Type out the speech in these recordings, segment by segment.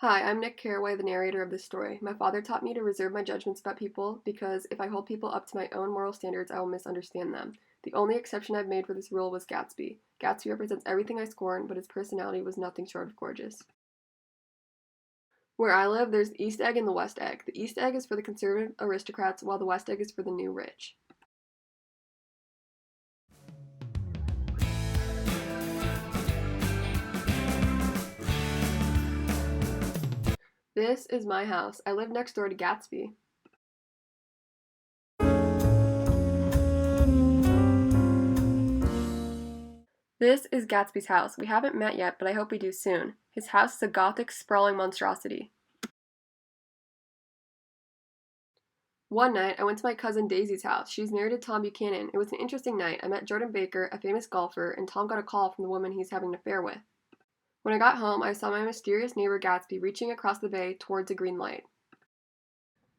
Hi, I'm Nick Carraway, the narrator of this story. My father taught me to reserve my judgments about people because if I hold people up to my own moral standards, I will misunderstand them. The only exception I've made for this rule was Gatsby. Gatsby represents everything I scorn, but his personality was nothing short of gorgeous. Where I live, there's the East Egg and the West Egg. The East Egg is for the conservative aristocrats, while the West Egg is for the new rich. This is my house. I live next door to Gatsby. This is Gatsby's house. We haven't met yet, but I hope we do soon. His house is a gothic, sprawling monstrosity. One night, I went to my cousin Daisy's house. She's married to Tom Buchanan. It was an interesting night. I met Jordan Baker, a famous golfer, and Tom got a call from the woman he's having an affair with. When I got home, I saw my mysterious neighbor Gatsby reaching across the bay towards a green light.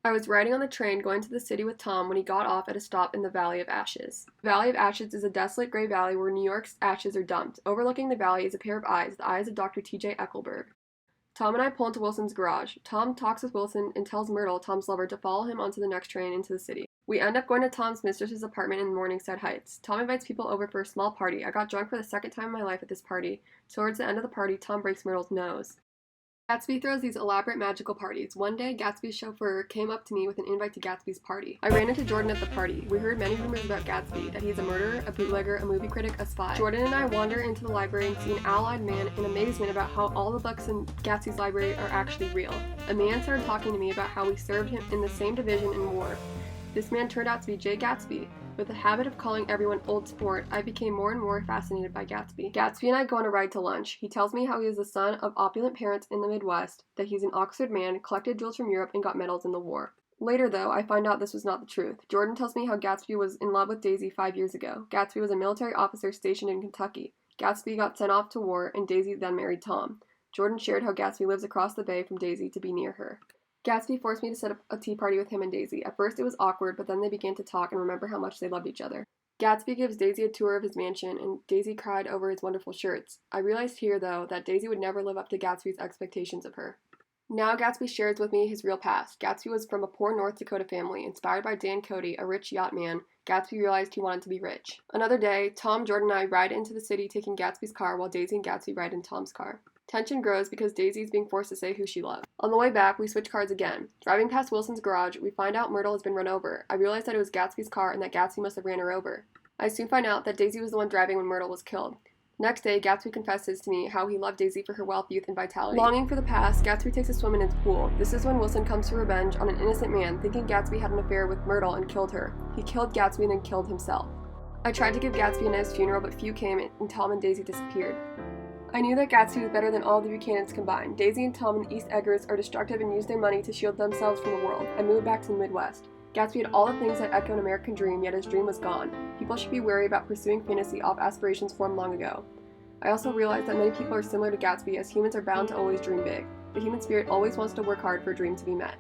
I was riding on the train going to the city with Tom when he got off at a stop in the Valley of Ashes. The Valley of Ashes is a desolate gray valley where New York's ashes are dumped. Overlooking the valley is a pair of eyes, the eyes of Dr. T.J. Eckelberg. Tom and I pull into Wilson's garage. Tom talks with Wilson and tells Myrtle, Tom's lover, to follow him onto the next train into the city. We end up going to Tom's mistress's apartment in Morningside Heights. Tom invites people over for a small party. I got drunk for the second time in my life at this party. Towards the end of the party, Tom breaks Myrtle's nose. Gatsby throws these elaborate magical parties. One day, Gatsby's chauffeur came up to me with an invite to Gatsby's party. I ran into Jordan at the party. We heard many rumors about Gatsby, that he's a murderer, a bootlegger, a movie critic, a spy. Jordan and I wander into the library and see an owl-eyed man in amazement about how all the books in Gatsby's library are actually real. A man started talking to me about how we served him in the same division in war. This man turned out to be Jay Gatsby. With the habit of calling everyone old sport, I became more and more fascinated by Gatsby. Gatsby and I go on a ride to lunch. He tells me how he is the son of opulent parents in the Midwest, that he's an Oxford man, collected jewels from Europe, and got medals in the war. Later, though, I find out this was not the truth. Jordan tells me how Gatsby was in love with Daisy 5 years ago. Gatsby was a military officer stationed in Kentucky. Gatsby got sent off to war, and Daisy then married Tom. Jordan shared how Gatsby lives across the bay from Daisy to be near her. Gatsby forced me to set up a tea party with him and Daisy. At first it was awkward, but then they began to talk and remember how much they loved each other. Gatsby gives Daisy a tour of his mansion, and Daisy cried over his wonderful shirts. I realized here, though, that Daisy would never live up to Gatsby's expectations of her. Now Gatsby shares with me his real past. Gatsby was from a poor North Dakota family. Inspired by Dan Cody, a rich yacht man, Gatsby realized he wanted to be rich. Another day, Tom, Jordan, and I ride into the city taking Gatsby's car while Daisy and Gatsby ride in Tom's car. Tension grows because Daisy is being forced to say who she loves. On the way back, we switch cars again. Driving past Wilson's garage, we find out Myrtle has been run over. I realize that it was Gatsby's car and that Gatsby must have ran her over. I soon find out that Daisy was the one driving when Myrtle was killed. Next day, Gatsby confesses to me how he loved Daisy for her wealth, youth, and vitality. Longing for the past, Gatsby takes a swim in his pool. This is when Wilson comes for revenge on an innocent man, thinking Gatsby had an affair with Myrtle and killed her. He killed Gatsby and then killed himself. I tried to give Gatsby a nice funeral, but few came, and Tom and Daisy disappeared. I knew that Gatsby was better than all the Buchanans combined. Daisy and Tom and the East Eggers are destructive and use their money to shield themselves from the world. I moved back to the Midwest. Gatsby had all the things that echo an American dream, yet his dream was gone. People should be wary about pursuing fantasy off aspirations formed long ago. I also realized that many people are similar to Gatsby, as humans are bound to always dream big. The human spirit always wants to work hard for a dream to be met.